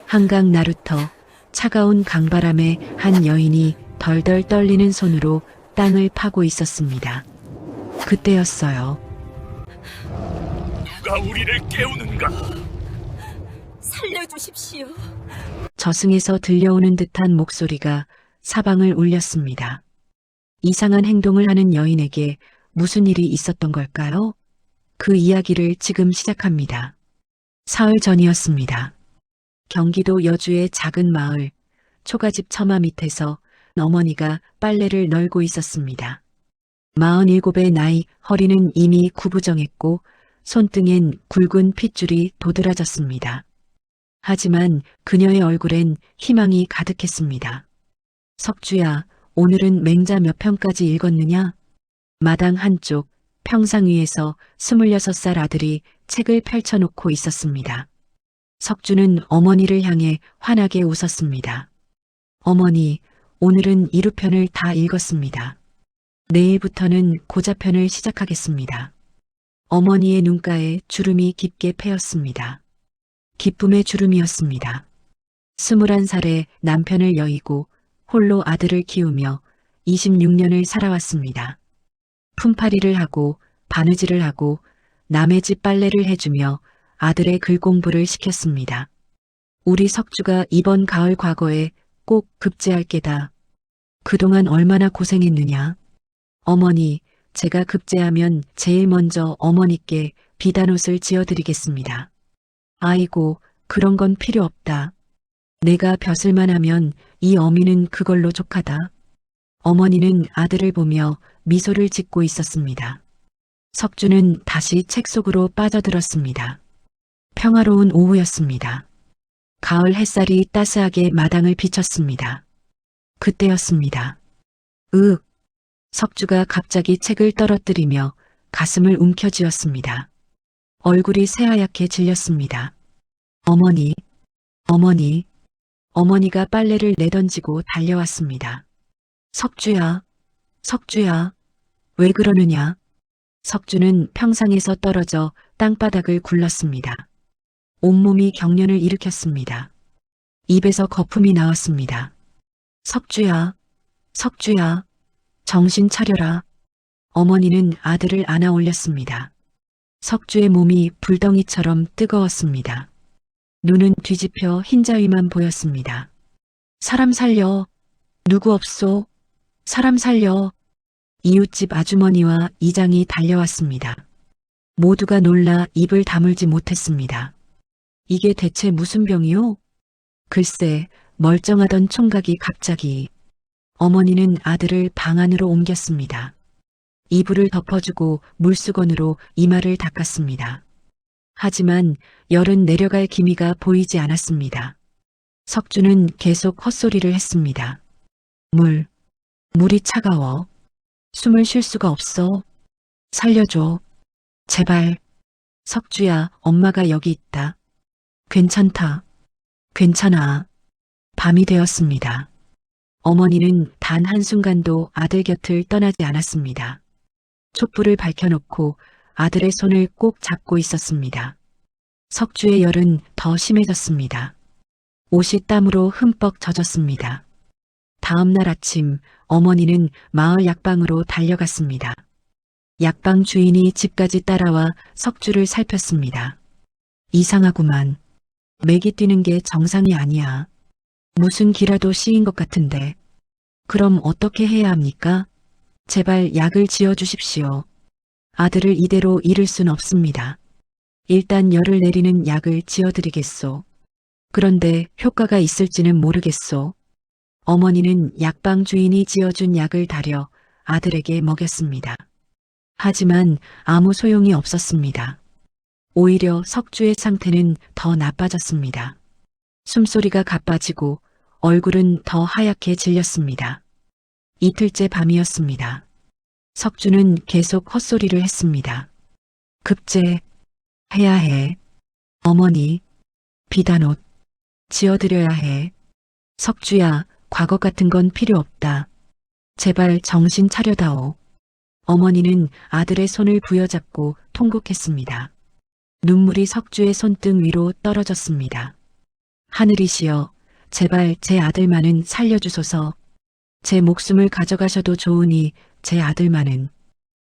한강 나루터, 차가운 강바람에 한 여인이 덜덜 떨리는 손으로 땅을 파고 있었습니다. 그때였어요. 누가 우리를 깨우는가? 살려주십시오. 저승에서 들려오는 듯한 목소리가 사방을 울렸습니다. 이상한 행동을 하는 여인에게 무슨 일이 있었던 걸까요? 그 이야기를 지금 시작합니다. 사흘 전이었습니다. 경기도 여주의 작은 마을, 초가집 처마 밑에서 어머니가 빨래를 널고 있었습니다. 47의 나이, 허리는 이미 구부정했고 손등엔 굵은 핏줄이 도드라졌습니다. 하지만 그녀의 얼굴엔 희망이 가득했습니다. 석주야, 오늘은 맹자 몇 편까지 읽었느냐? 마당 한쪽 평상 위에서 26살 아들이 책을 펼쳐놓고 있었습니다. 석주는 어머니를 향해 환하게 웃었습니다. 어머니, 오늘은 1후편을 다 읽었습니다. 내일부터는 고자편을 시작하겠습니다. 어머니의 눈가에 주름이 깊게 패였습니다. 기쁨의 주름이었습니다. 21살에 남편을 여의고 홀로 아들을 키우며 26년을 살아왔습니다. 품팔이를 하고 바느질을 하고 남의 집 빨래를 해주며 아들의 글 공부를 시켰습니다. 우리 석주가 이번 가을 과거에 꼭 급제할 게다. 그동안 얼마나 고생했느냐. 어머니, 제가 급제하면 제일 먼저 어머니께 비단옷을 지어드리겠습니다. 아이고, 그런 건 필요 없다. 내가 벼슬만 하면 이 어미는 그걸로 족하다. 어머니는 아들을 보며 미소를 짓고 있었습니다. 석주는 다시 책 속으로 빠져들었습니다. 평화로운 오후였습니다. 가을 햇살이 따스하게 마당을 비쳤습니다. 그때였습니다. 석주가 갑자기 책을 떨어뜨리며 가슴을 움켜쥐었습니다. 얼굴이 새하얗게 질렸습니다. 어머니, 어머니, 어머니가 빨래를 내던지고 달려왔습니다. 석주야, 석주야, 왜 그러느냐? 석주는 평상에서 떨어져 땅바닥을 굴렀습니다. 온몸이 경련을 일으켰습니다. 입에서 거품이 나왔습니다. 석주야, 석주야, 정신 차려라. 어머니는 아들을 안아 올렸습니다. 석주의 몸이 불덩이처럼 뜨거웠습니다. 눈은 뒤집혀 흰자위만 보였습니다. 사람 살려. 누구 없소? 사람 살려. 이웃집 아주머니와 이장이 달려왔습니다. 모두가 놀라 입을 다물지 못했습니다. 이게 대체 무슨 병이요? 글쎄, 멀쩡하던 총각이 갑자기. 어머니는 아들을 방 안으로 옮겼습니다. 이불을 덮어주고 물수건으로 이마를 닦았습니다. 하지만 열은 내려갈 기미가 보이지 않았습니다. 석주는 계속 헛소리를 했습니다. 물이 차가워. 숨을 쉴 수가 없어. 살려줘. 제발. 석주야, 엄마가 여기 있다. 괜찮다. 괜찮아. 밤이 되었습니다. 어머니는 단 한순간도 아들 곁을 떠나지 않았습니다. 촛불을 밝혀놓고 아들의 손을 꼭 잡고 있었습니다. 석주의 열은 더 심해졌습니다. 옷이 땀으로 흠뻑 젖었습니다. 다음 날 아침 어머니는 마을 약방으로 달려갔습니다. 약방 주인이 집까지 따라와 석주를 살폈습니다. 이상하구만. 맥이 뛰는 게 정상이 아니야. 무슨 기라도 씌인 것 같은데. 그럼 어떻게 해야 합니까? 제발 약을 지어주십시오. 아들을 이대로 잃을 순 없습니다. 일단 열을 내리는 약을 지어드리겠소. 그런데 효과가 있을지는 모르겠소. 어머니는 약방 주인이 지어준 약을 다려 아들에게 먹였습니다. 하지만 아무 소용이 없었습니다. 오히려 석주의 상태는 더 나빠졌습니다. 숨소리가 가빠지고 얼굴은 더 하얗게 질렸습니다. 이틀째 밤이었습니다. 석주는 계속 헛소리를 했습니다. 급제 해야 해. 어머니, 비단옷 지어드려야 해. 석주야, 과거 같은 건 필요 없다. 제발 정신 차려다오. 어머니는 아들의 손을 부여잡고 통곡했습니다. 눈물이 석주의 손등 위로 떨어졌습니다. 하늘이시여, 제발 제 아들만은 살려주소서. 제 목숨을 가져가셔도 좋으니 제 아들만은.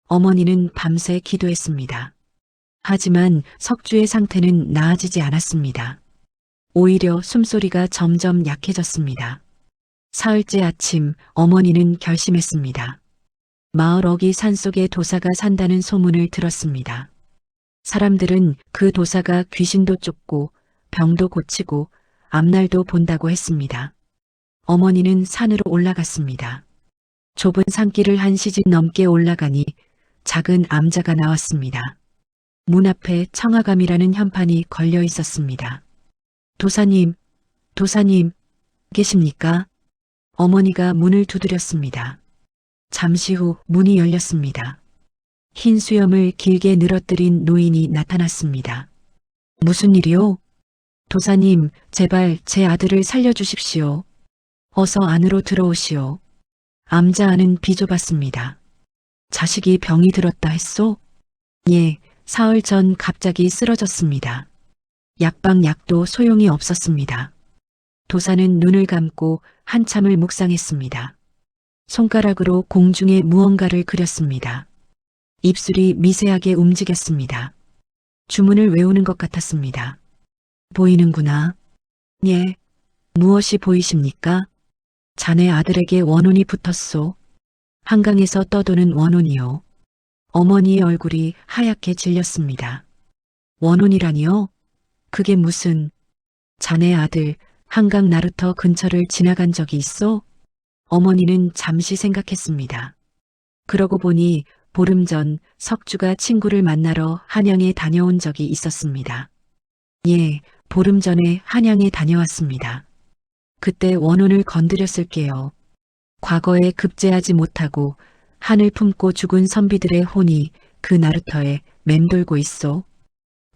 어머니는 밤새 기도했습니다. 하지만 석주의 상태는 나아지지 않았습니다. 오히려 숨소리가 점점 약해졌습니다. 사흘째 아침 어머니는 결심했습니다. 마을 어기 산속에 도사가 산다는 소문을 들었습니다. 사람들은 그 도사가 귀신도 쫓고 병도 고치고 앞날도 본다고 했습니다. 어머니는 산으로 올라갔습니다. 좁은 산길을 한 시집 넘게 올라가니 작은 암자가 나왔습니다. 문 앞에 청아감이라는 현판이 걸려 있었습니다. 도사님, 도사님, 계십니까? 어머니가 문을 두드렸습니다. 잠시 후 문이 열렸습니다. 흰 수염을 길게 늘어뜨린 노인이 나타났습니다. 무슨 일이요? 도사님, 제발 제 아들을 살려주십시오. 어서 안으로 들어오시오. 암자 안은 비좁았습니다. 자식이 병이 들었다 했소? 예, 사흘 전 갑자기 쓰러졌습니다. 약도 소용이 없었습니다. 도사는 눈을 감고 한참을 묵상했습니다. 손가락으로 공중에 무언가를 그렸습니다. 입술이 미세하게 움직였습니다. 주문을 외우는 것 같았습니다. 보이는구나. 예. 무엇이 보이십니까? 자네 아들에게 원혼이 붙었소. 한강에서 떠도는 원혼이요. 어머니의 얼굴이 하얗게 질렸습니다. 원혼이라니요? 그게 무슨... 자네 아들 한강 나루터 근처를 지나간 적이 있어? 어머니는 잠시 생각했습니다. 그러고 보니 보름 전 석주가 친구를 만나러 한양에 다녀온 적이 있었습니다. 예, 보름 전에 한양에 다녀왔습니다. 그때 원혼을 건드렸을게요. 과거에 급제하지 못하고 한을 품고 죽은 선비들의 혼이 그 나루터에 맴돌고 있어.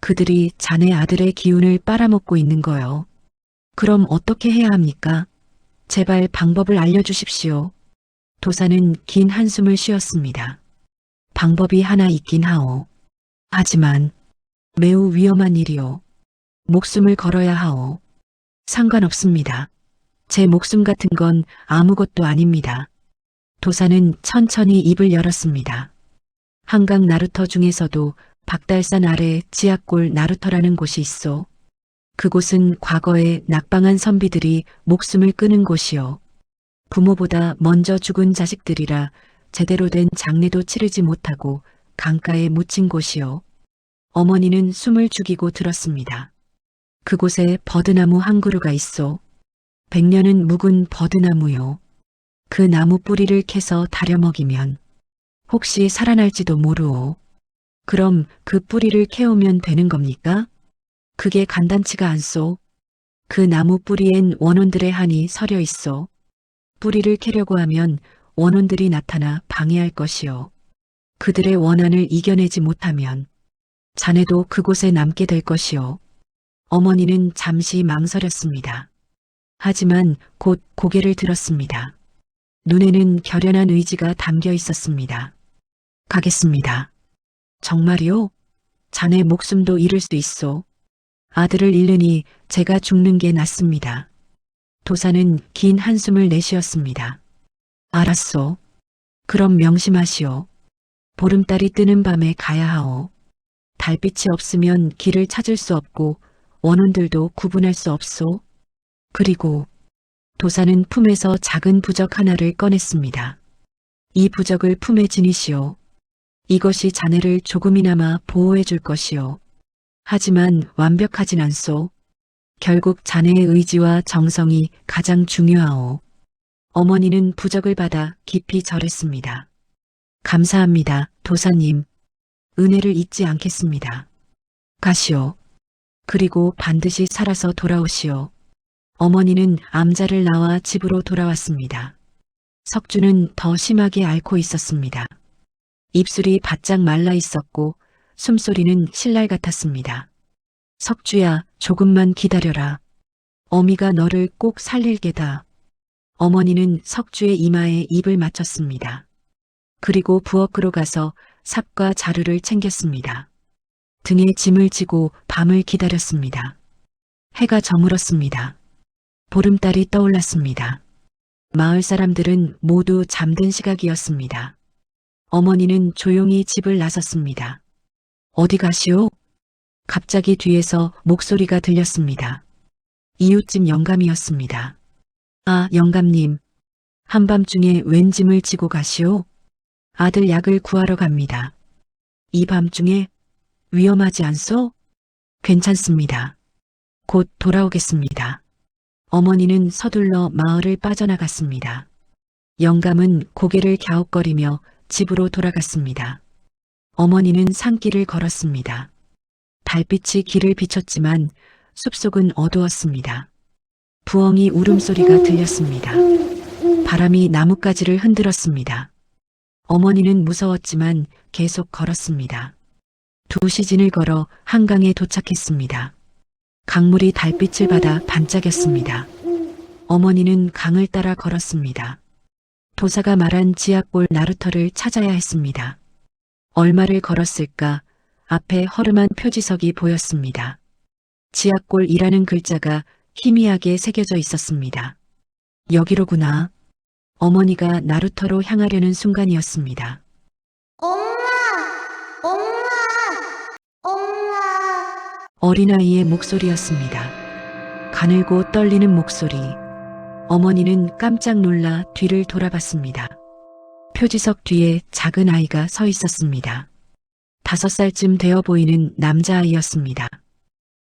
그들이 자네 아들의 기운을 빨아먹고 있는 거요. 그럼 어떻게 해야 합니까? 제발 방법을 알려주십시오. 도사는 긴 한숨을 쉬었습니다. 방법이 하나 있긴 하오. 하지만 매우 위험한 일이오. 목숨을 걸어야 하오. 상관없습니다. 제 목숨 같은 건 아무것도 아닙니다. 도사는 천천히 입을 열었습니다. 한강 나루터 중에서도 박달산 아래 지하골 나루터라는 곳이 있어. 그곳은 과거에 낙방한 선비들이 목숨을 끊은 곳이요. 부모보다 먼저 죽은 자식들이라 제대로 된 장례도 치르지 못하고 강가에 묻힌 곳이요. 어머니는 숨을 죽이고 들었습니다. 그곳에 버드나무 한 그루가 있어. 100년은 묵은 버드나무요. 그 나무 뿌리를 캐서 다려 먹이면 혹시 살아날지도 모르오. 그럼 그 뿌리를 캐오면 되는 겁니까? 그게 간단치가 않소. 그 나무 뿌리엔 원혼들의 한이 서려 있어. 뿌리를 캐려고 하면 원혼들이 나타나 방해할 것이요. 그들의 원한을 이겨내지 못하면 자네도 그곳에 남게 될 것이요. 어머니는 잠시 망설였습니다. 하지만 곧 고개를 들었습니다. 눈에는 결연한 의지가 담겨 있었습니다. 가겠습니다. 정말이요? 자네 목숨도 잃을 수 있소. 아들을 잃으니 제가 죽는 게 낫습니다. 도사는 긴 한숨을 내쉬었습니다. 알았소. 그럼 명심하시오. 보름달이 뜨는 밤에 가야 하오. 달빛이 없으면 길을 찾을 수 없고 원혼들도 구분할 수 없소. 그리고 도사는 품에서 작은 부적 하나를 꺼냈습니다. 이 부적을 품에 지니시오. 이것이 자네를 조금이나마 보호해 줄 것이오. 하지만 완벽하진 않소. 결국 자네의 의지와 정성이 가장 중요하오. 어머니는 부적을 받아 깊이 절했습니다. 감사합니다, 도사님. 은혜를 잊지 않겠습니다. 가시오. 그리고 반드시 살아서 돌아오시오. 어머니는 암자를 낳아 집으로 돌아왔습니다. 석주는 더 심하게 앓고 있었습니다. 입술이 바짝 말라 있었고 숨소리는 신랄 같았습니다. 석주야, 조금만 기다려라. 어미가 너를 꼭 살릴 게다. 어머니는 석주의 이마에 입을 맞췄습니다. 그리고 부엌으로 가서 삽과 자루를 챙겼습니다. 등에 짐을 지고 밤을 기다렸습니다. 해가 저물었습니다. 보름달이 떠올랐습니다. 마을 사람들은 모두 잠든 시각이었습니다. 어머니는 조용히 집을 나섰습니다. 어디 가시오? 갑자기 뒤에서 목소리가 들렸습니다. 이웃집 영감이었습니다. 아, 영감님. 한밤중에 웬 짐을 지고 가시오? 아들 약을 구하러 갑니다. 이 밤중에 위험하지 않소? 괜찮습니다. 곧 돌아오겠습니다. 어머니는 서둘러 마을을 빠져나갔습니다. 영감은 고개를 갸웃거리며 집으로 돌아갔습니다. 어머니는 산길을 걸었습니다. 달빛이 길을 비췄지만 숲속은 어두웠습니다. 부엉이 울음소리가 들렸습니다. 바람이 나뭇가지를 흔들었습니다. 어머니는 무서웠지만 계속 걸었습니다. 2시진을 걸어 한강에 도착했습니다. 강물이 달빛을 받아 반짝였습니다. 어머니는 강을 따라 걸었습니다. 도사가 말한 지하골 나루터를 찾아야 했습니다. 얼마를 걸었을까? 앞에 허름한 표지석이 보였습니다. 지하골이라는 글자가 희미하게 새겨져 있었습니다. 여기로구나. 어머니가 나루터로 향하려는 순간이었습니다. 엄마! 엄마! 엄마! 어린아이의 목소리였습니다. 가늘고 떨리는 목소리. 어머니는 깜짝 놀라 뒤를 돌아봤습니다. 표지석 뒤에 작은 아이가 서 있었습니다. 5살쯤 되어 보이는 남자아이였습니다.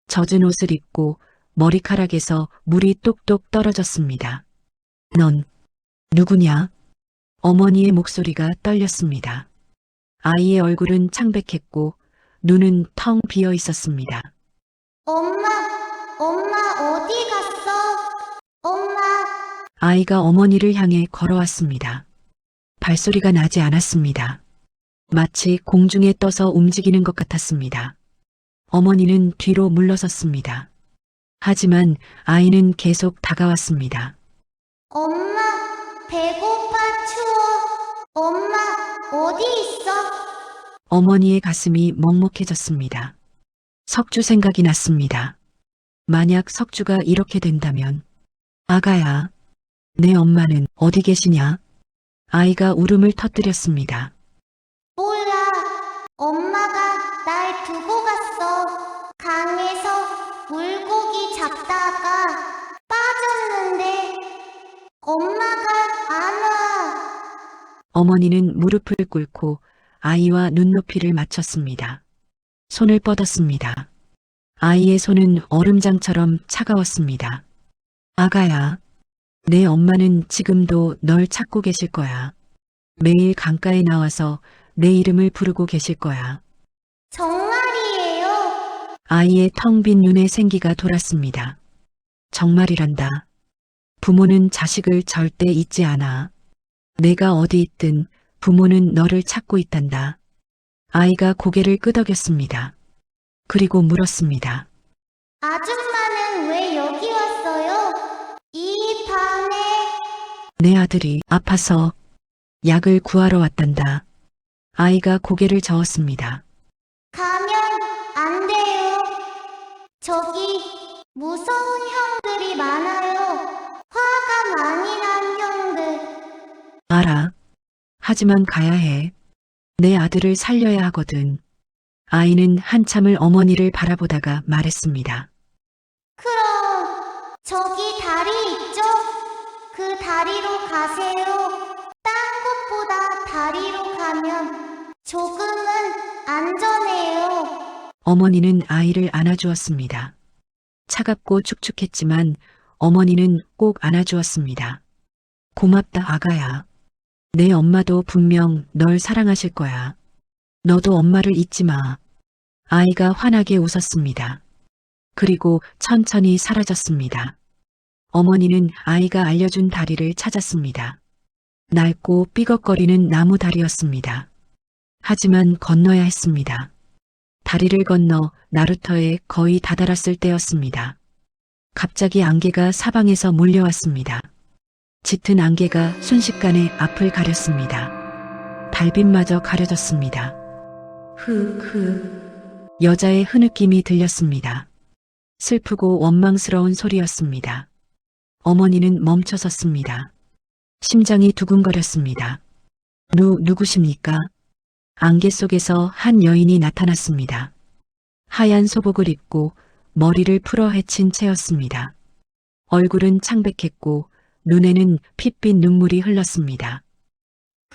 젖은 옷을 입고 머리카락에서 물이 똑똑 떨어졌습니다. 넌 누구냐? 어머니의 목소리가 떨렸습니다. 아이의 얼굴은 창백했고 눈은 텅 비어 있었습니다. 엄마! 엄마 어디 갔어? 엄마! 아이가 어머니를 향해 걸어왔습니다. 발소리가 나지 않았습니다. 마치 공중에 떠서 움직이는 것 같았습니다. 어머니는 뒤로 물러섰습니다. 하지만 아이는 계속 다가왔습니다. 엄마! 배고파 추워! 엄마 어디 있어? 어머니의 가슴이 먹먹해졌습니다. 석주 생각이 났습니다. 만약 석주가 이렇게 된다면, 아가야, 내 엄마는 어디 계시냐? 아이가 울음을 터뜨렸습니다. 몰라. 엄마가 날 두고 갔어. 강에서 물고기 잡다가 빠졌는데 엄마가 안 와. 어머니는 무릎을 꿇고 아이와 눈높이를 맞췄습니다. 손을 뻗었습니다. 아이의 손은 얼음장처럼 차가웠습니다. 아가야, 내 엄마는 지금도 널 찾고 계실 거야. 매일 강가에 나와서 내 이름을 부르고 계실 거야. 정말이에요? 아이의 텅 빈 눈에 생기가 돌았습니다. 정말이란다. 부모는 자식을 절대 잊지 않아. 내가 어디 있든 부모는 너를 찾고 있단다. 아이가 고개를 끄덕였습니다. 그리고 물었습니다. 아줌마는 왜 여기 왔어요? 이 밤에? 내 아들이 아파서 약을 구하러 왔단다. 아이가 고개를 저었습니다. 가면 안 돼요. 저기 무서운 형들이 많아요. 화가 많이 난 형들. 알아. 하지만 가야 해. 내 아들을 살려야 하거든. 아이는 한참을 어머니를 바라보다가 말했습니다. 그럼 저기 다리 있죠? 그 다리로 가세요. 딴 곳보다 다리로 가면 조금은 안전해요. 어머니는 아이를 안아주었습니다. 차갑고 축축했지만 어머니는 꼭 안아주었습니다. 고맙다, 아가야. 내 엄마도 분명 널 사랑하실 거야. 너도 엄마를 잊지 마. 아이가 환하게 웃었습니다. 그리고 천천히 사라졌습니다. 어머니는 아이가 알려준 다리를 찾았습니다. 낡고 삐걱거리는 나무 다리였습니다. 하지만 건너야 했습니다. 다리를 건너 나루터에 거의 다다랐을 때였습니다. 갑자기 안개가 사방에서 몰려왔습니다. 짙은 안개가 순식간에 앞을 가렸습니다. 달빛마저 가려졌습니다. 여자의 흐느낌이 들렸습니다. 슬프고 원망스러운 소리였습니다. 어머니는 멈춰 섰습니다. 심장이 두근거렸습니다. 누구십니까? 안개 속에서 한 여인이 나타났습니다. 하얀 소복을 입고 머리를 풀어 헤친 채였습니다. 얼굴은 창백했고 눈에는 핏빛 눈물이 흘렀습니다.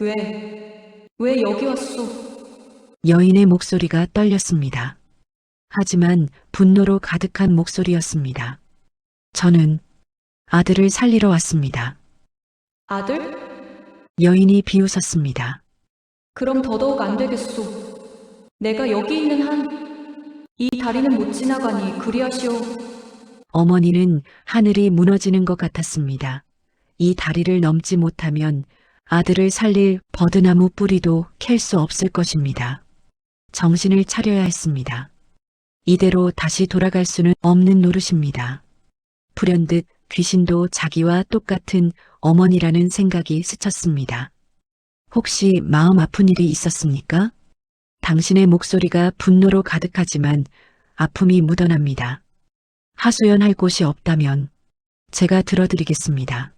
왜 여기 왔소? 여인의 목소리가 떨렸습니다. 하지만 분노로 가득한 목소리였습니다. 저는 아들을 살리러 왔습니다. 아들? 여인이 비웃었습니다. 그럼 더더욱 안 되겠소. 내가 여기 있는 한 이 다리는 못 지나가니 그리하시오. 어머니는 하늘이 무너지는 것 같았습니다. 이 다리를 넘지 못하면 아들을 살릴 버드나무 뿌리도 캘 수 없을 것입니다. 정신을 차려야 했습니다. 이대로 다시 돌아갈 수는 없는 노릇입니다. 불현듯 귀신도 자기와 똑같은 어머니라는 생각이 스쳤습니다. 혹시 마음 아픈 일이 있었습니까? 당신의 목소리가 분노로 가득하지만 아픔이 묻어납니다. 하소연할 곳이 없다면 제가 들어드리겠습니다.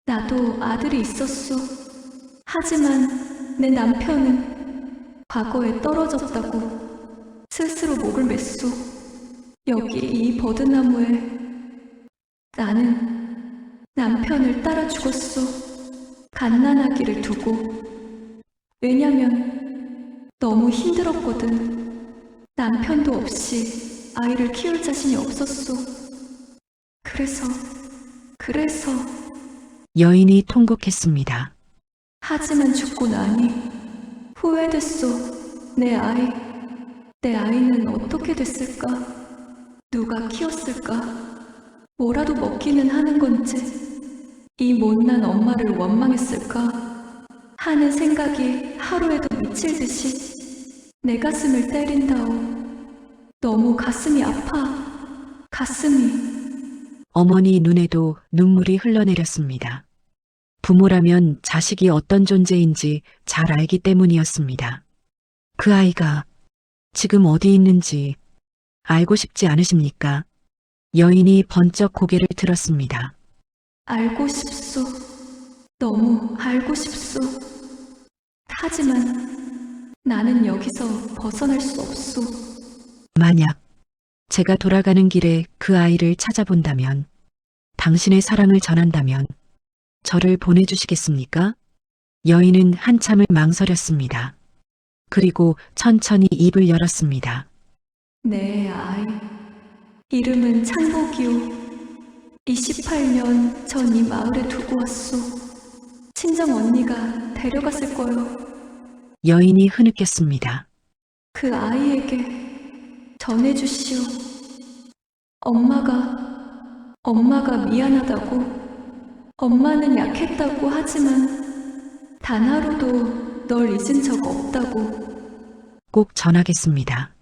나도 아들이 있었소. 하지만 내 남편은 과거에 떨어졌다고 스스로 목을 맸소. 여기 이 버드나무에 나는 남편을 따라 죽었소. 갓난아기를 두고. 왜냐면 너무 힘들었거든. 남편도 없이 아이를 키울 자신이 없었소. 그래서 여인이 통곡했습니다. 하지만 죽고 나니 후회됐소. 내 아이는 어떻게 됐을까? 누가 키웠을까? 뭐라도 먹기는 하는 건지 이 못난 엄마를 원망했을까? 하는 생각이 하루에도 미칠 듯이 내 가슴을 때린다오. 너무 가슴이 아파. 가슴이. 어머니 눈에도 눈물이 흘러내렸습니다. 부모라면 자식이 어떤 존재인지 잘 알기 때문이었습니다. 그 아이가 지금 어디 있는지 알고 싶지 않으십니까? 여인이 번쩍 고개를 들었습니다. 알고 싶소. 너무 알고 싶소. 하지만 나는 여기서 벗어날 수 없소. 만약 제가 돌아가는 길에 그 아이를 찾아본다면, 당신의 사랑을 전한다면 저를 보내주시겠습니까? 여인은 한참을 망설였습니다. 그리고 천천히 입을 열었습니다. 내 아이. 이름은 창복이오. 28년 전 이 마을에 두고 왔소. 친정 언니가 데려갔을 거요. 여인이 흐느꼈습니다. 그 아이에게 전해주시오. 엄마가 미안하다고. 엄마는 약했다고 하지만 단 하루도 널 잊은 적 없다고. 꼭 전하겠습니다.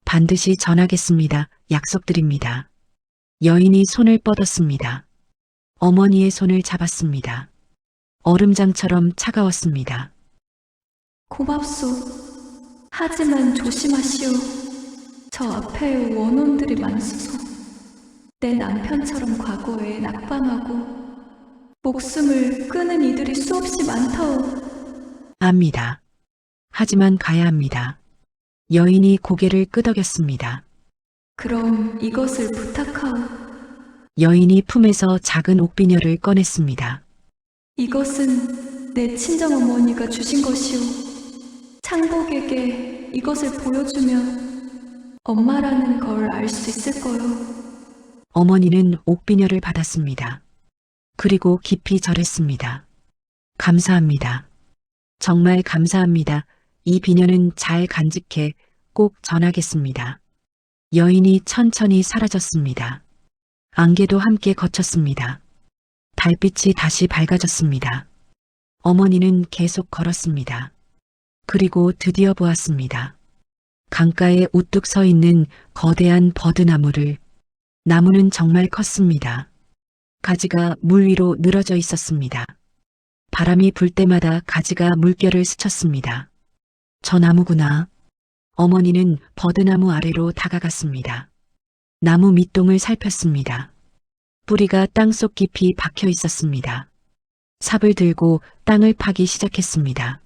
반드시 전하겠습니다. 약속드립니다. 여인이 손을 뻗었습니다. 어머니의 손을 잡았습니다. 얼음장처럼 차가웠습니다. 고맙소. 하지만 조심하시오. 저 앞에 원혼들이 많소서. 내 남편처럼 과거에 낙방하고 목숨을 끊은 이들이 수없이 많다오. 압니다. 하지만 가야 합니다. 여인이 고개를 끄덕였습니다. 그럼 이것을 부탁하오. 여인이 품에서 작은 옥비녀를 꺼냈습니다. 이것은 내 친정어머니가 주신 것이오. 창복에게 이것을 보여주면 엄마라는 걸 알 수 있을 거요. 어머니는 옥비녀를 받았습니다. 그리고 깊이 절했습니다. 감사합니다. 정말 감사합니다. 이 비녀는 잘 간직해 꼭 전하겠습니다. 여인이 천천히 사라졌습니다. 안개도 함께 걷혔습니다. 달빛이 다시 밝아졌습니다. 어머니는 계속 걸었습니다. 그리고 드디어 보았습니다. 강가에 우뚝 서 있는 거대한 버드나무를. 나무는 정말 컸습니다. 가지가 물 위로 늘어져 있었습니다. 바람이 불 때마다 가지가 물결을 스쳤습니다. 저 나무구나. 어머니는 버드나무 아래로 다가갔습니다. 나무 밑동을 살폈습니다. 뿌리가 땅속 깊이 박혀 있었습니다. 삽을 들고 땅을 파기 시작했습니다.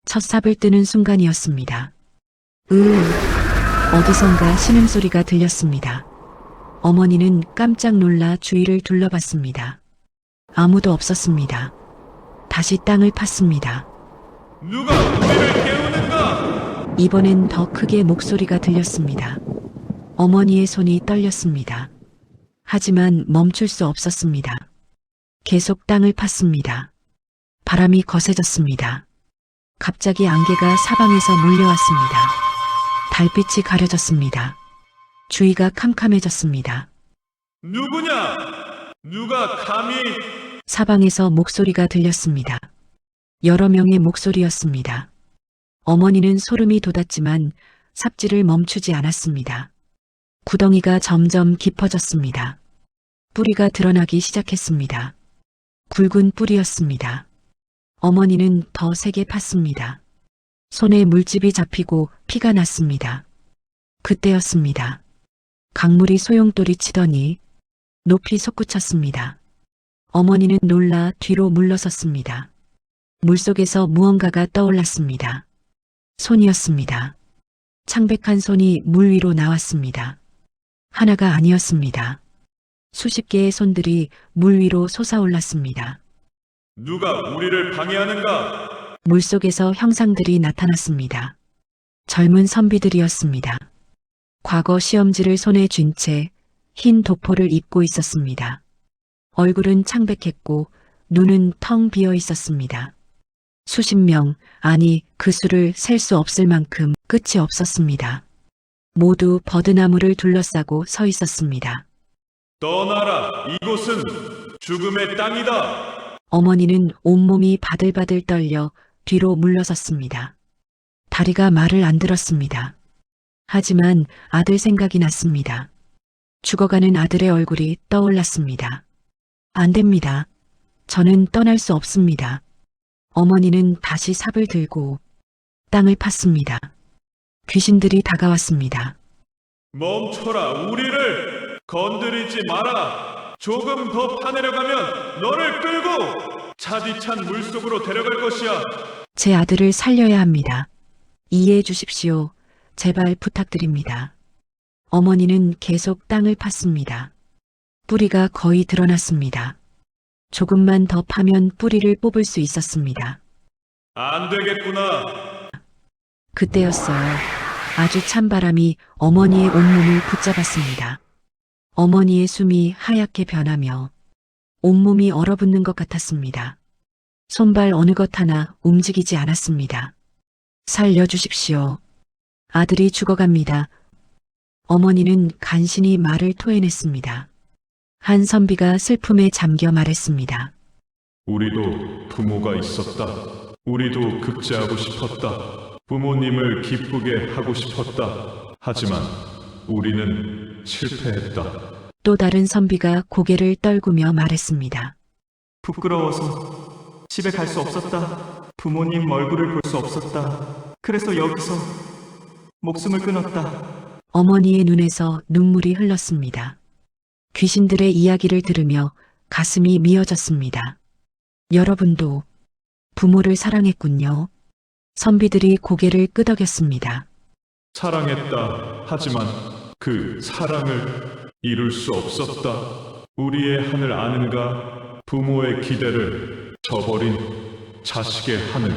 첫 삽을 뜨는 순간이었습니다. 어디선가 신음소리가 들렸습니다. 어머니는 깜짝 놀라 주위를 둘러봤습니다. 아무도 없었습니다. 다시 땅을 팠습니다. 누가 우리를 깨우는가? 이번엔 더 크게 목소리가 들렸습니다. 어머니의 손이 떨렸습니다. 하지만 멈출 수 없었습니다. 계속 땅을 팠습니다. 바람이 거세졌습니다. 갑자기 안개가 사방에서 몰려왔습니다. 달빛이 가려졌습니다. 주위가 캄캄해졌습니다. 누구냐? 누가 감히? 사방에서 목소리가 들렸습니다. 여러 명의 목소리였습니다. 어머니는 소름이 돋았지만 삽질을 멈추지 않았습니다. 구덩이가 점점 깊어졌습니다. 뿌리가 드러나기 시작했습니다. 굵은 뿌리였습니다. 어머니는 더 세게 팠습니다. 손에 물집이 잡히고 피가 났습니다. 그때였습니다. 강물이 소용돌이 치더니 높이 솟구쳤습니다. 어머니는 놀라 뒤로 물러섰습니다. 물속에서 무언가가 떠올랐습니다. 손이었습니다. 창백한 손이 물 위로 나왔습니다. 하나가 아니었습니다. 수십 개의 손들이 물 위로 솟아올랐습니다. 누가 우리를 방해하는가? 물속에서 형상들이 나타났습니다. 젊은 선비들이었습니다. 과거 시험지를 손에 쥔 채 흰 도포를 입고 있었습니다. 얼굴은 창백했고 눈은 텅 비어 있었습니다. 수십 명, 아니 그 수를 셀 수 없을 만큼 끝이 없었습니다. 모두 버드나무를 둘러싸고 서 있었습니다. 떠나라. 이곳은 죽음의 땅이다. 어머니는 온몸이 바들바들 떨려 뒤로 물러섰습니다. 다리가 말을 안 들었습니다. 하지만 아들 생각이 났습니다. 죽어가는 아들의 얼굴이 떠올랐습니다. 안 됩니다. 저는 떠날 수 없습니다. 어머니는 다시 삽을 들고 땅을 팠습니다. 귀신들이 다가왔습니다. 멈춰라. 우리를 건드리지 마라. 조금 더 파내려가면 너를 끌고 차디찬 물속으로 데려갈 것이야. 제 아들을 살려야 합니다. 이해해 주십시오. 제발 부탁드립니다. 어머니는 계속 땅을 팠습니다. 뿌리가 거의 드러났습니다. 조금만 더 파면 뿌리를 뽑을 수 있었습니다. 안 되겠구나. 그때였어요. 아주 찬 바람이 어머니의 온몸을 붙잡았습니다. 어머니의 숨이 하얗게 변하며 온몸이 얼어붙는 것 같았습니다. 손발 어느 것 하나 움직이지 않았습니다. 살려주십시오. 아들이 죽어갑니다. 어머니는 간신히 말을 토해냈습니다. 한 선비가 슬픔에 잠겨 말했습니다. 우리도 부모가 있었다. 우리도 급제하고 싶었다. 부모님을 기쁘게 하고 싶었다. 하지만 우리는 실패했다. 또 다른 선비가 고개를 떨구며 말했습니다. 부끄러워서 집에 갈 수 없었다. 부모님 얼굴을 볼 수 없었다. 그래서 여기서 목숨을 끊었다. 어머니의 눈에서 눈물이 흘렀습니다. 귀신들의 이야기를 들으며 가슴이 미어졌습니다. 여러분도 부모를 사랑했군요. 선비들이 고개를 끄덕였습니다. 사랑했다. 하지만 그 사랑을 이룰 수 없었다. 우리의 하늘 아는가? 부모의 기대를 저버린 자식의 하늘.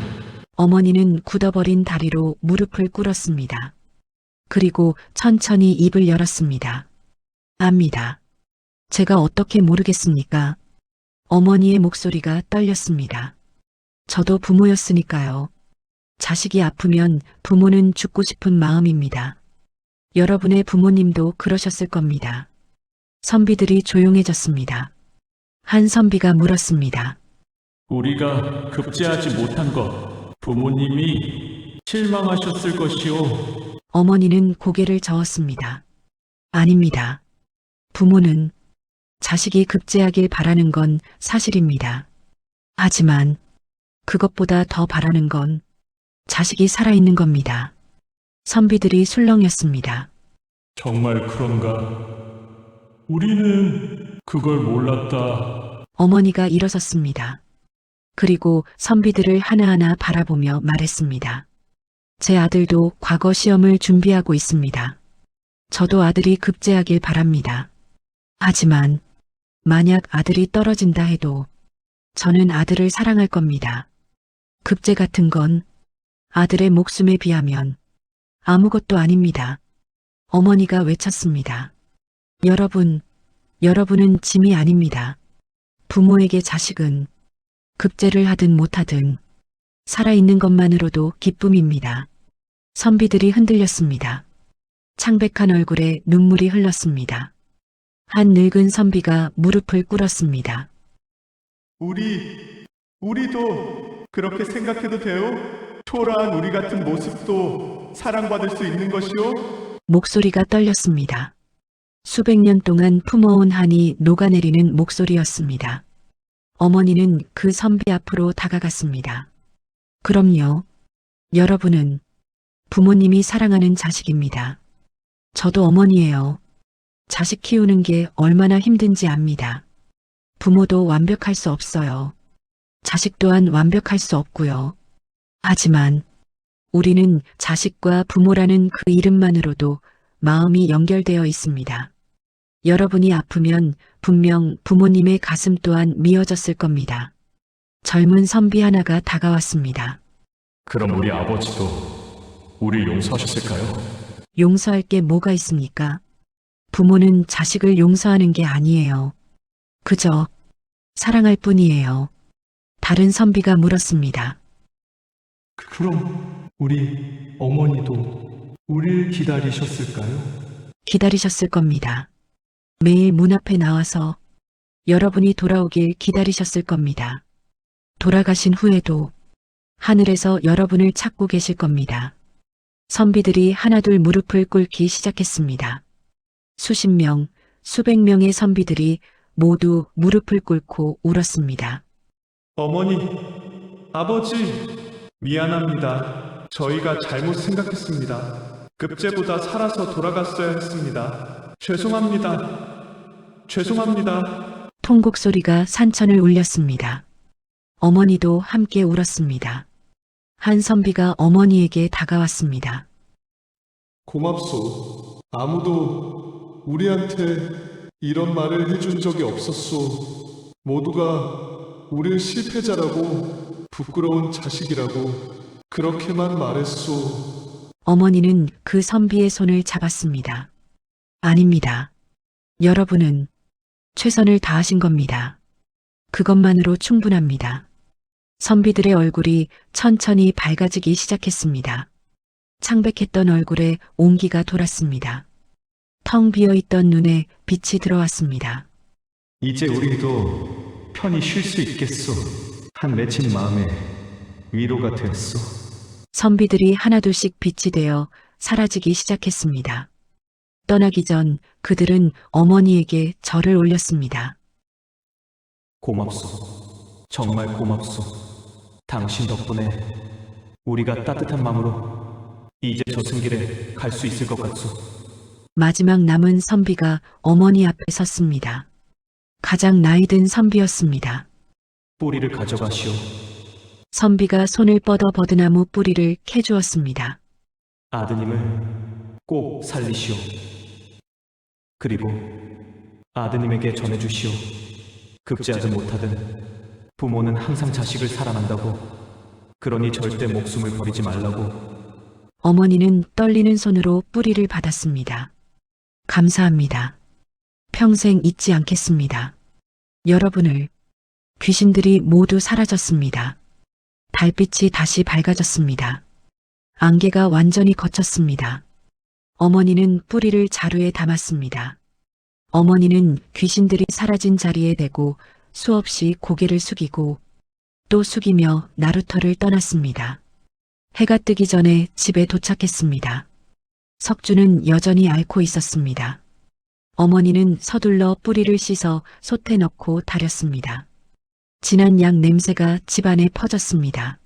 어머니는 굳어버린 다리로 무릎을 꿇었습니다. 그리고 천천히 입을 열었습니다. 압니다. 제가 어떻게 모르겠습니까? 어머니의 목소리가 떨렸습니다. 저도 부모였으니까요. 자식이 아프면 부모는 죽고 싶은 마음입니다. 여러분의 부모님도 그러셨을 겁니다. 선비들이 조용해졌습니다. 한 선비가 물었습니다. 우리가 급제하지 못한 것, 부모님이 실망하셨을 것이오. 어머니는 고개를 저었습니다. 아닙니다. 부모는 자식이 급제하길 바라는 건 사실입니다. 하지만 그것보다 더 바라는 건 자식이 살아있는 겁니다. 선비들이 술렁였습니다. 정말 그런가? 우리는 그걸 몰랐다. 어머니가 일어섰습니다. 그리고 선비들을 하나하나 바라보며 말했습니다. 제 아들도 과거 시험을 준비하고 있습니다. 저도 아들이 급제하길 바랍니다. 하지만 만약 아들이 떨어진다 해도 저는 아들을 사랑할 겁니다. 급제 같은 건 아들의 목숨에 비하면 아무것도 아닙니다. 어머니가 외쳤습니다. 여러분은 짐이 아닙니다. 부모에게 자식은 급제를 하든 못하든 살아있는 것만으로도 기쁨입니다. 선비들이 흔들렸습니다. 창백한 얼굴에 눈물이 흘렀습니다. 한 늙은 선비가 무릎을 꿇었습니다. 우리도 그렇게 생각해도 돼요? 초라한 우리 같은 모습도 사랑받을 수 있는 것이요? 목소리가 떨렸습니다. 수백 년 동안 품어온 한이 녹아내리는 목소리였습니다. 어머니는 그 선비 앞으로 다가갔습니다. 그럼요. 여러분은 부모님이 사랑하는 자식입니다. 저도 어머니예요. 자식 키우는 게 얼마나 힘든지 압니다. 부모도 완벽할 수 없어요. 자식 또한 완벽할 수 없고요. 하지만 우리는 자식과 부모라는 그 이름만으로도 마음이 연결되어 있습니다. 여러분이 아프면 분명 부모님의 가슴 또한 미어졌을 겁니다. 젊은 선비 하나가 다가왔습니다. 그럼 우리 아버지도 우리 용서하셨을까요? 용서할 게 뭐가 있습니까? 부모는 자식을 용서하는 게 아니에요. 그저 사랑할 뿐이에요. 다른 선비가 물었습니다. 그럼 우리 어머니도 우릴 기다리셨을까요? 기다리셨을 겁니다. 매일 문 앞에 나와서 여러분이 돌아오길 기다리셨을 겁니다. 돌아가신 후에도 하늘에서 여러분을 찾고 계실 겁니다. 선비들이 하나둘 무릎을 꿇기 시작했습니다. 수십 명, 수백 명의 선비들이 모두 무릎을 꿇고 울었습니다. 어머니, 아버지, 미안합니다. 저희가 잘못 생각했습니다. 급제보다 살아서 돌아갔어야 했습니다. 죄송합니다. 통곡 소리가 산천을 울렸습니다. 어머니도 함께 울었습니다. 한 선비가 어머니에게 다가왔습니다. 고맙소. 아무도 우리한테 이런 말을 해준 적이 없었소. 모두가 우릴 실패자라고 부끄러운 자식이라고 그렇게만 말했소. 어머니는 그 선비의 손을 잡았습니다. 아닙니다. 여러분은 최선을 다하신 겁니다. 그것만으로 충분합니다. 선비들의 얼굴이 천천히 밝아지기 시작했습니다. 창백했던 얼굴에 온기가 돌았습니다. 텅 비어있던 눈에 빛이 들어왔습니다. 이제 우리도 편히 쉴 수 있겠소. 한 맺힌 마음에 위로가 됐소. 선비들이 하나둘씩 빛이 되어 사라지기 시작했습니다. 떠나기 전 그들은 어머니에게 절을 올렸습니다. 고맙소. 정말 고맙소. 당신 덕분에 우리가 따뜻한 마음으로 이제 저승길에 갈 수 있을 것 같소. 마지막 남은 선비가 어머니 앞에 섰습니다. 가장 나이든 선비였습니다. 뿌리를 가져가시오. 선비가 손을 뻗어 버드나무 뿌리를 캐주었습니다. 아드님을 꼭 살리시오. 그리고 아드님에게 전해주시오. 급제하든 못하든 부모는 항상 자식을 사랑한다고. 그러니 절대 목숨을 버리지 말라고. 어머니는 떨리는 손으로 뿌리를 받았습니다. 감사합니다. 평생 잊지 않겠습니다. 여러분을. 귀신들이 모두 사라졌습니다. 달빛이 다시 밝아졌습니다. 안개가 완전히 걷혔습니다. 어머니는 뿌리를 자루에 담았습니다. 어머니는 귀신들이 사라진 자리에 대고 수없이 고개를 숙이고 또 숙이며 나루터를 떠났습니다. 해가 뜨기 전에 집에 도착했습니다. 석주는 여전히 앓고 있었습니다. 어머니는 서둘러 뿌리를 씻어 솥에 넣고 달였습니다. 진한 약 냄새가 집안에 퍼졌습니다.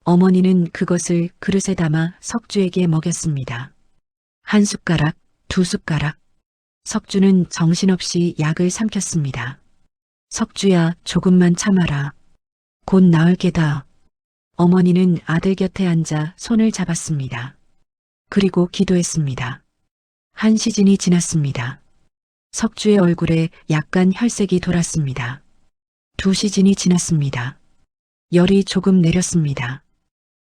어머니는 그것을 그릇에 담아 석주에게 먹였습니다. 한 숟가락, 2숟가락. 석주는 정신없이 약을 삼켰습니다. 석주야, 조금만 참아라. 곧 나을 게다. 어머니는 아들 곁에 앉아 손을 잡았습니다. 그리고 기도했습니다. 한 시즌이 지났습니다. 석주의 얼굴에 약간 혈색이 돌았습니다. 2시즌이 지났습니다. 열이 조금 내렸습니다.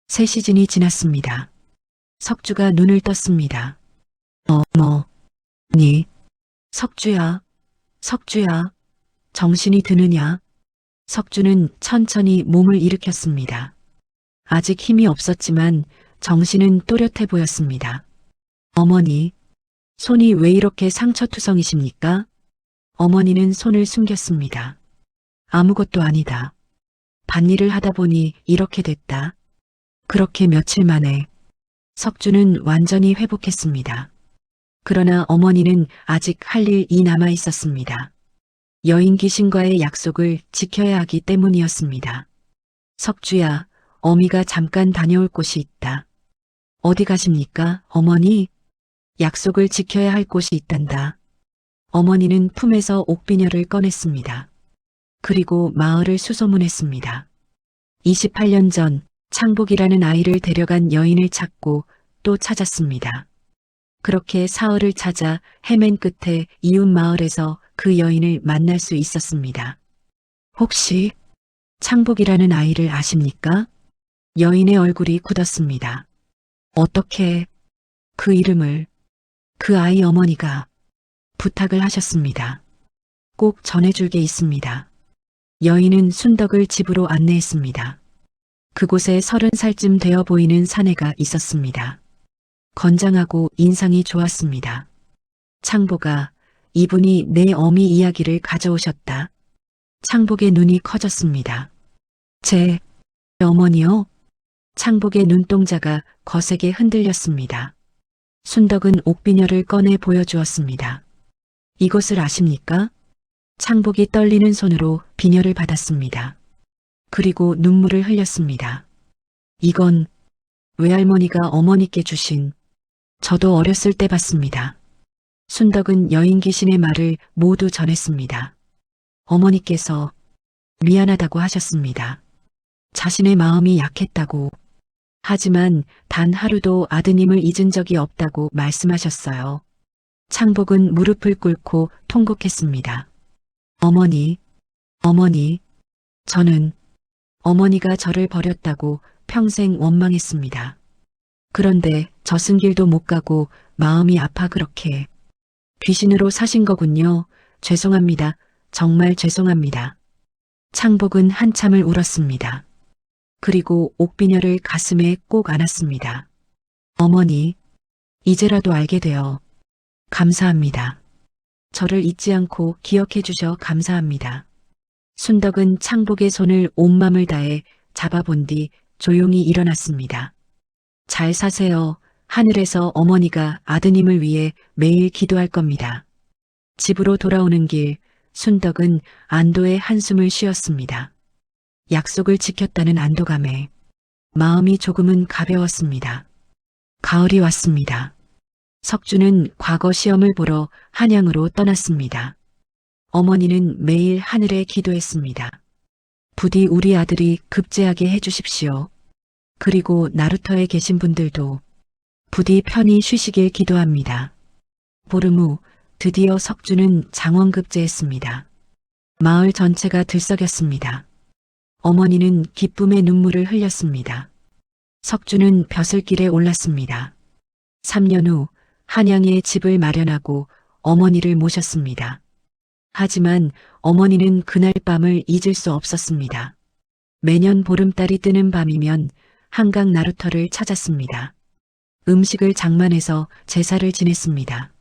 3시즌이 지났습니다. 석주가 눈을 떴습니다. 어머니, 석주야, 석주야, 정신이 드느냐? 석주는 천천히 몸을 일으켰습니다. 아직 힘이 없었지만 정신은 또렷해 보였습니다. 어머니, 손이 왜 이렇게 상처투성이십니까? 어머니는 손을 숨겼습니다. 아무것도 아니다. 밭일을 하다 보니 이렇게 됐다. 그렇게 며칠 만에 석주는 완전히 회복했습니다. 그러나 어머니는 아직 할 일이 남아 있었습니다. 여인 귀신과의 약속을 지켜야 하기 때문이었습니다. 석주야, 어미가 잠깐 다녀올 곳이 있다. 어디 가십니까, 어머니? 약속을 지켜야 할 곳이 있단다. 어머니는 품에서 옥비녀를 꺼냈습니다. 그리고 마을을 수소문했습니다. 28년 전 창복이라는 아이를 데려간 여인을 찾고 또 찾았습니다. 그렇게 사흘을 찾아 헤맨 끝에 이웃 마을에서 그 여인을 만날 수 있었습니다. 혹시 창복이라는 아이를 아십니까? 여인의 얼굴이 굳었습니다. 어떻게 그 이름을 그 아이 어머니가 부탁을 하셨습니다. 꼭 전해줄 게 있습니다. 여인은 순덕을 집으로 안내했습니다. 그곳에 30살쯤 되어 보이는 사내가 있었습니다. 건장하고 인상이 좋았습니다. 창복아, 이분이 내 어미 이야기를 가져오셨다. 창복의 눈이 커졌습니다. 제 어머니요? 창복의 눈동자가 거세게 흔들렸습니다. 순덕은 옥비녀를 꺼내 보여주었습니다. 이것을 아십니까? 창복이 떨리는 손으로 비녀를 받았습니다. 그리고 눈물을 흘렸습니다. 이건 외할머니가 어머니께 주신, 저도 어렸을 때 봤습니다. 순덕은 여인 귀신의 말을 모두 전했습니다. 어머니께서 미안하다고 하셨습니다. 자신의 마음이 약했다고. 하지만 단 하루도 아드님을 잊은 적이 없다고 말씀하셨어요. 창복은 무릎을 꿇고 통곡했습니다. 어머니, 저는 어머니가 저를 버렸다고 평생 원망했습니다. 그런데 저승길도 못 가고 마음이 아파 그렇게. 귀신으로 사신 거군요. 죄송합니다. 정말 죄송합니다. 창복은 한참을 울었습니다. 그리고 옥비녀를 가슴에 꼭 안았습니다. 어머니, 이제라도 알게 되어 감사합니다. 저를 잊지 않고 기억해 주셔 감사합니다. 순덕은 창복의 손을 온 맘을 다해 잡아본 뒤 조용히 일어났습니다. 잘 사세요. 하늘에서 어머니가 아드님을 위해 매일 기도할 겁니다. 집으로 돌아오는 길, 순덕은 안도의 한숨을 쉬었습니다. 약속을 지켰다는 안도감에 마음이 조금은 가벼웠습니다. 가을이 왔습니다. 석주는 과거 시험을 보러 한양으로 떠났습니다. 어머니는 매일 하늘에 기도했습니다. 부디 우리 아들이 급제하게 해주십시오. 그리고 나루터에 계신 분들도 부디 편히 쉬시길 기도합니다. 보름 후 드디어 석주는 장원급제했습니다. 마을 전체가 들썩였습니다. 어머니는 기쁨의 눈물을 흘렸습니다. 석주는 벼슬길에 올랐습니다. 3년 후 한양에 집을 마련하고 어머니를 모셨습니다. 하지만 어머니는 그날 밤을 잊을 수 없었습니다. 매년 보름달이 뜨는 밤이면 한강 나루터를 찾았습니다. 음식을 장만해서 제사를 지냈습니다.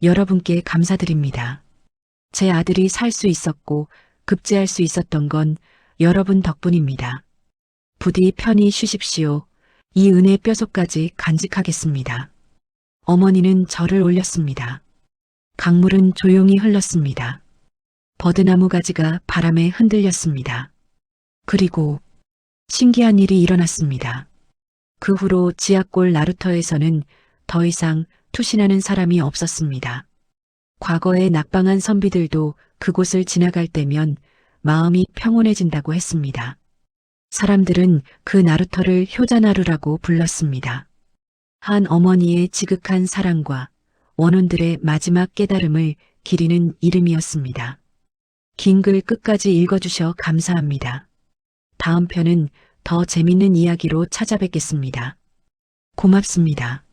여러분께 감사드립니다. 제 아들이 살 수 있었고 급제할 수 있었던 건 여러분 덕분입니다. 부디 편히 쉬십시오. 이 은혜 뼈속까지 간직하겠습니다. 어머니는 절을 올렸습니다. 강물은 조용히 흘렀습니다. 버드나무 가지가 바람에 흔들렸습니다. 그리고 신기한 일이 일어났습니다. 그 후로 지하골 나루터에서는 더 이상 투신하는 사람이 없었습니다. 과거의 낙방한 선비들도 그곳을 지나갈 때면 마음이 평온해진다고 했습니다. 사람들은 그 나루터를 효자나루라고 불렀습니다. 한 어머니의 지극한 사랑과 원혼들의 마지막 깨달음을 기리는 이름이었습니다. 긴 글 끝까지 읽어주셔 감사합니다. 다음 편은 더 재밌는 이야기로 찾아뵙겠습니다. 고맙습니다.